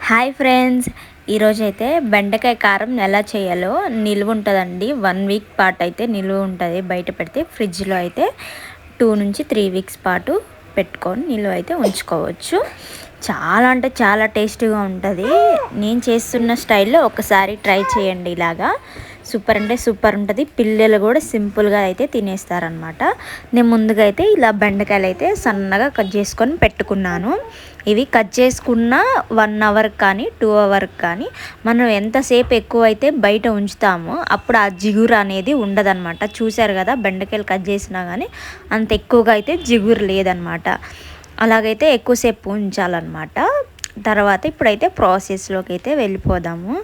Hi friends, ఈరోజైతే బెండకాయ కారం ఎలా చేయాలో నిల్వ ఉంటుందండి. 1 వీక్ పాటు అయితే నిల్వ ఉంటుంది. బయట పెడితే ఫ్రిడ్జ్లో అయితే 2 నుంచి 3 వీక్స్ పాటు పెట్టుకొని నిల్వ అయితే ఉంచుకోవచ్చు. చాలా అంటే చాలా టేస్టీగా ఉంటుంది. నేను చేస్తున్న స్టైల్లో ఒకసారి ట్రై చేయండి. ఇలాగా సూపర్ అంటే సూపర్ ఉంటుంది. పిల్లలు కూడా సింపుల్గా అయితే తినేస్తారనమాట. నేను ముందుగా అయితే ఇలా బెండకాయలు అయితే సన్నగా కట్ చేసుకొని పెట్టుకున్నాను. ఇవి కట్ చేసుకున్న 1 అవర్ కానీ 2 అవర్ కానీ మనం ఎంతసేపు ఎక్కువ అయితే బయట ఉంచుతామో అప్పుడు ఆ జిగురు అనేది ఉండదన్నమాట. చూసారు కదా, బెండకాయలు కట్ చేసినా కానీ అంత ఎక్కువగా అయితే జిగురు లేదనమాట. అలాగైతే ఎక్కువసేపు ఉంచాలన్నమాట. తర్వాత ఇప్పుడైతే ప్రాసెస్లోకి అయితే వెళ్ళిపోదాము.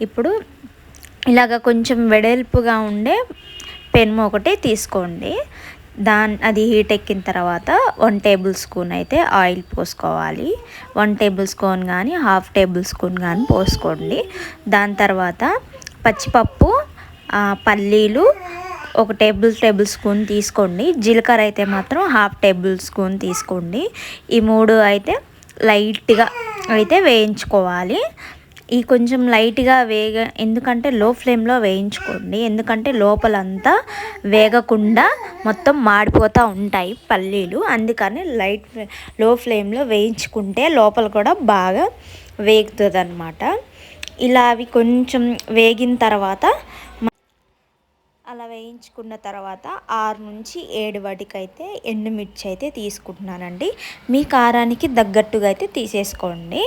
ఇప్పుడు ఇలాగ కొంచెం వెడల్పుగా ఉండే పెన్ను ఒకటి తీసుకోండి. అది హీట్ ఎక్కిన తర్వాత 1 టేబుల్ స్పూన్ అయితే ఆయిల్ పోసుకోవాలి. 1 టేబుల్ స్పూన్ కానీ 1/2 టేబుల్ స్పూన్ కానీ పోసుకోండి. దాని తర్వాత పచ్చిపప్పు, పల్లీలు 1 టేబుల్ స్పూన్ తీసుకోండి. జీలకర్ర అయితే మాత్రం 1/2 టేబుల్ స్పూన్ తీసుకోండి. ఈ 3 అయితే లైట్గా అయితే వేయించుకోవాలి. ఈ కొంచెం లైట్గా ఎందుకంటే లో ఫ్లేమ్లో వేయించుకోండి. ఎందుకంటే లోపలంతా వేగకుండా మొత్తం మాడిపోతూ ఉంటాయి పల్లీలు. అందుకని లో ఫ్లేమ్లో వేయించుకుంటే లోపల కూడా బాగా వేగుతుంది అన్నమాట. ఇలా అవి కొంచెం వేగిన తర్వాత అలా వేయించుకున్న తర్వాత 6 నుంచి 7 వరకైతే ఎండుమిర్చి అయితే తీసుకుంటున్నానండి. మీ కారానికి తగ్గట్టుగా అయితే తీసేసుకోండి.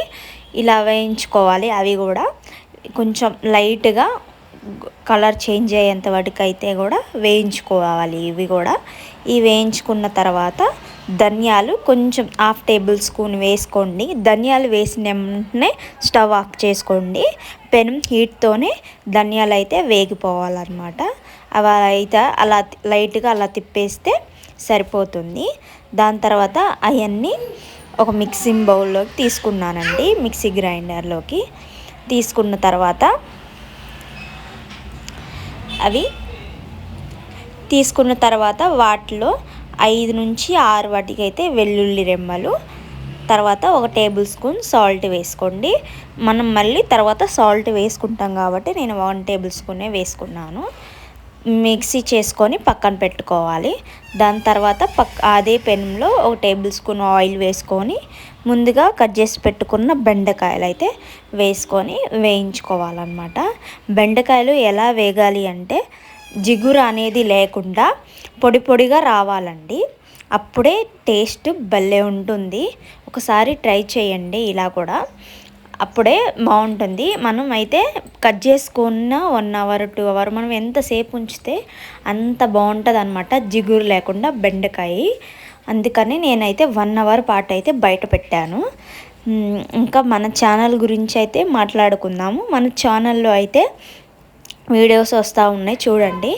ఇలా వేయించుకోవాలి. అవి కూడా కొంచెం లైట్గా కలర్ చేంజ్ అయ్యేంత వరకు అయితే కూడా వేయించుకోవాలి. ఇవి కూడా వేయించుకున్న తర్వాత ధనియాలు కొంచెం 1/2 టేబుల్ స్పూన్ వేసుకోండి. ధనియాలు వేసిన వెంటనే స్టవ్ ఆఫ్ చేసుకోండి. పెనం హీట్తోనే ధనియాలు అయితే వేగిపోవాలన్నమాట. అవి అయితే అలా లైట్గా అలా తిప్పేస్తే సరిపోతుంది. దాని తర్వాత అవన్నీ ఒక మిక్సింగ్ బౌల్లోకి తీసుకున్నానండి. మిక్సీ గ్రైండర్లోకి తీసుకున్న తర్వాత వాటిలో 5 నుంచి 6 వరకైతే వెల్లుల్లి రెమ్మలు, తర్వాత 1 టేబుల్ స్పూన్ సాల్ట్ వేసుకోండి. మనం మళ్ళీ తర్వాత సాల్ట్ వేసుకుంటాం కాబట్టి నేను 1 టేబుల్ స్పూనే వేసుకున్నాను. మిక్సీ చేసుకొని పక్కన పెట్టుకోవాలి. దాని తర్వాత అదే పెనంలో 1 టేబుల్ స్పూన్ ఆయిల్ వేసుకొని ముందుగా కట్ చేసి పెట్టుకున్న బెండకాయలు అయితే వేసుకొని వేయించుకోవాలన్నమాట. బెండకాయలు ఎలా వేగాలి అంటే జిగురు అనేది లేకుండా పొడి పొడిగా రావాలండి. అప్పుడే టేస్ట్ భలే ఉంటుంది. ఒకసారి ట్రై చేయండి. ఇలా కూడా అప్పుడే బాగుంటుంది. మనం అయితే కట్ చేసుకున్న 1 అవర్ 2 అవర్ మనం ఎంతసేపు ఉంచితే అంత బాగుంటుంది అనమాట, జిగురు లేకుండా బెండకాయ. అందుకని నేనైతే 1 అవర్ పాటు అయితే బయట పెట్టాను. ఇంకా మన ఛానల్ గురించి అయితే మాట్లాడుకుందాము. మన ఛానల్లో అయితే వీడియోస్ వస్తూ ఉన్నాయి, చూడండి.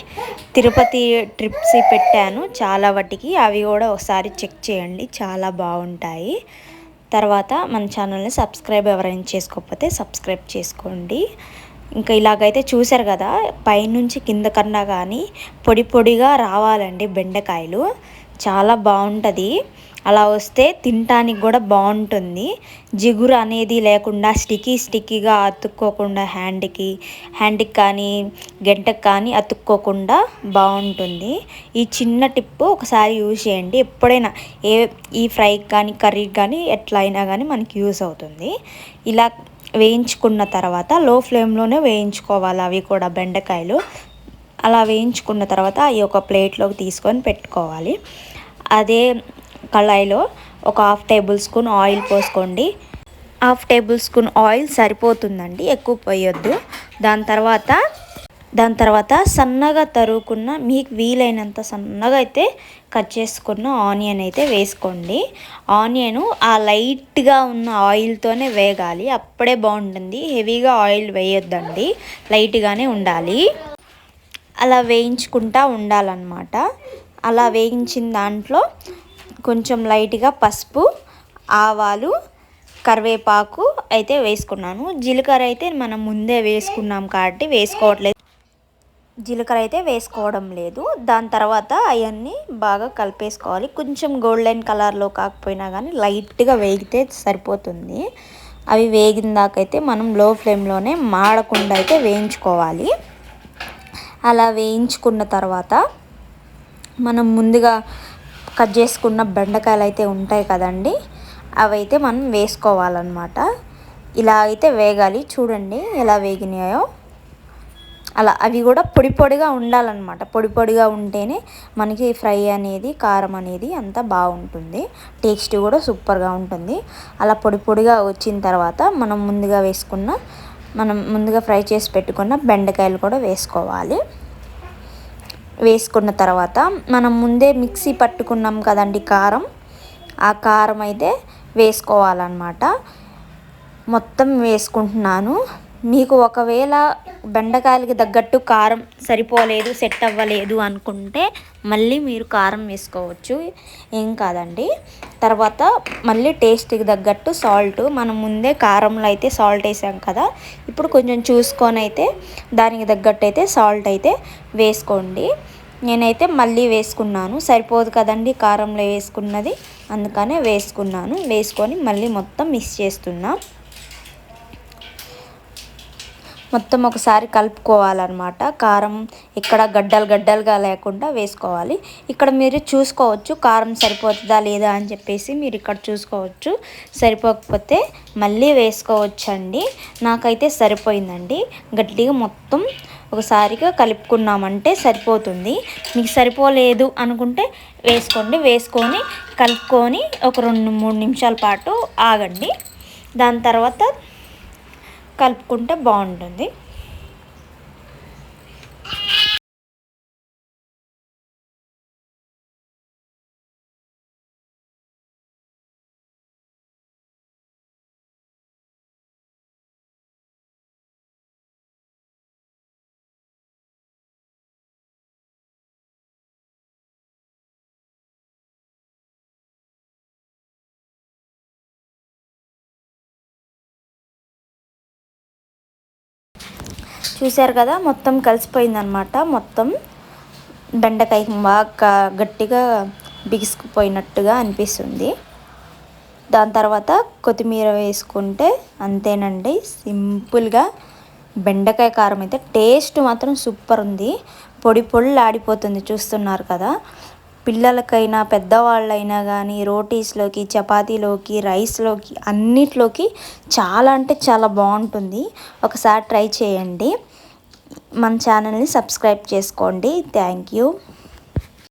తిరుపతి ట్రిప్స్ పెట్టాను చాలా వాటికి. అవి కూడా ఒకసారి చెక్ చేయండి, చాలా బాగుంటాయి. తర్వాత మన ఛానల్ని సబ్స్క్రైబ్ ఎవరైనా చేసుకోకపోతే సబ్స్క్రైబ్ చేసుకోండి. ఇంకా ఇలాగైతే చూసారు కదా, పైనుంచి కింద కన్నా కానీ పొడి పొడిగా రావాలండి బెండకాయలు. చాలా బాగుంటుంది. అలా వస్తే తినటానికి కూడా బాగుంటుంది. జిగురు అనేది లేకుండా స్టిక్కీగా అతుక్కోకుండా హ్యాండ్కి కానీ గంటకు కానీ అతుక్కోకుండా బాగుంటుంది. ఈ చిన్న టిప్పు ఒకసారి యూజ్ చేయండి. ఎప్పుడైనా ఈ ఫ్రైకి కానీ కర్రీకి కానీ ఎట్లా అయినా కానీ మనకి యూజ్ అవుతుంది. ఇలా వేయించుకున్న తర్వాత లో ఫ్లేమ్లోనే వేయించుకోవాలి. అవి కూడా బెండకాయలు అలా వేయించుకున్న తర్వాత అవి ఒక ప్లేట్లోకి తీసుకొని పెట్టుకోవాలి. అదే కళాయిలో ఒక 1/2 టేబుల్ స్పూన్ ఆయిల్ పోసుకోండి. 1/2 టేబుల్ స్పూన్ ఆయిల్ సరిపోతుందండి, ఎక్కువ పోయొద్దు. దాని తర్వాత సన్నగా తరుగుకున్న, మీకు వీలైనంత సన్నగా అయితే కట్ చేసుకున్న ఆనియన్ అయితే వేసుకోండి. ఆనియన్ ఆ లైట్గా ఉన్న ఆయిల్తోనే వేగాలి, అప్పుడే బాగుంటుంది. హెవీగా ఆయిల్ వేయొద్దండి, లైట్గానే ఉండాలి. అలా వేయించుకుంటూ ఉండాలన్నమాట. అలా వేయించిన దాంట్లో కొంచెం లైట్గా పసుపు, ఆవాలు, కరివేపాకు అయితే వేసుకున్నాను. జీలకర్ర అయితే మనం ముందే వేసుకున్నాం కాబట్టి జీలకర్ర అయితే వేసుకోవడం లేదు. దాని తర్వాత అవన్నీ బాగా కలిపేసుకోవాలి. కొంచెం గోల్డెన్ కలర్లో కాకపోయినా కానీ లైట్గా వేగితే సరిపోతుంది. అవి వేగిన దాకైతే మనం లో ఫ్లేమ్లోనే మాడకుండా అయితే వేయించుకోవాలి. అలా వేయించుకున్న తర్వాత మనం ముందుగా కట్ చేసుకున్న బెండకాయలు అయితే ఉంటాయి కదండి, అవైతే మనం వేసుకోవాలన్నమాట. ఇలా అయితే వేగాలి. చూడండి ఎలా వేగినాయో. అలా అవి కూడా పొడి పొడిగా ఉండాలన్నమాట. పొడి పొడిగా ఉంటేనే మనకి ఫ్రై అనేది, కారం అనేది అంతా బాగుంటుంది, టేస్ట్ కూడా సూపర్గా ఉంటుంది. అలా పొడి పొడిగా వచ్చిన తర్వాత మనం ముందుగా ఫ్రై చేసి పెట్టుకున్న బెండకాయలు కూడా వేసుకోవాలి. వేసుకున్న తర్వాత మనం ముందే మిక్సీ పట్టుకున్నాం కదండి కారం, ఆ కారం అయితే వేసుకోవాలన్నమాట. మొత్తం వేసుకుంటున్నాను. మీకు ఒకవేళ బెండకాయలకి తగ్గట్టు కారం సరిపోలేదు, సెట్ అవ్వలేదు అనుకుంటే మళ్ళీ మీరు కారం వేసుకోవచ్చు, ఏం కాదండి. తర్వాత మళ్ళీ టేస్ట్కి తగ్గట్టు సాల్ట్, మనం ముందే కారంలో అయితే సాల్ట్ వేసాం కదా, ఇప్పుడు కొంచెం చూసుకొని అయితే దానికి తగ్గట్టు అయితే సాల్ట్ అయితే వేసుకోండి. నేనైతే మళ్ళీ వేసుకున్నాను, సరిపోదు కదండి కారంలో వేసుకున్నది, అందుకనే వేసుకున్నాను. వేసుకొని మళ్ళీ మొత్తం మిక్స్ చేస్తున్నా. మొత్తం ఒకసారి కలుపుకోవాలన్నమాట. కారం ఇక్కడ గడ్డలుగా లేకుండా వేసుకోవాలి. ఇక్కడ మీరు చూసుకోవచ్చు కారం సరిపోతుందా లేదా అని చెప్పేసి మీరు ఇక్కడ చూసుకోవచ్చు. సరిపోకపోతే మళ్ళీ వేసుకోవచ్చండి. నాకైతే సరిపోయిందండి. గట్టిగా మొత్తం ఒకసారిగా కలుపుకున్నామంటే సరిపోతుంది. మీకు సరిపోలేదు అనుకుంటే వేసుకోండి. వేసుకొని కలుపుకొని ఒక 2-3 నిమిషాల పాటు ఆగండి. దాని తర్వాత కలుపుకుంటే బాగుంటుంది. చూశారు కదా, మొత్తం కలిసిపోయిందనమాట. మొత్తం బెండకాయ బాగా గట్టిగా బిగుసుకుపోయినట్టుగా అనిపిస్తుంది. దాని తర్వాత కొత్తిమీర వేసుకుంటే అంతేనండి, సింపుల్గా బెండకాయ కారం అయితే టేస్ట్ మాత్రం సూపర్ ఉంది. పొడి పొడి ఆడిపోతుంది, చూస్తున్నారు కదా. పిల్లలకైనా పెద్దవాళ్ళైనా కానీ రోటీస్లోకి, చపాతీలోకి, రైస్లోకి అన్నిట్లోకి చాలా అంటే చాలా బాగుంటుంది. ఒకసారి ట్రై చేయండి. మన ఛానల్ని సబ్స్క్రైబ్ చేసుకోండి. Thank you.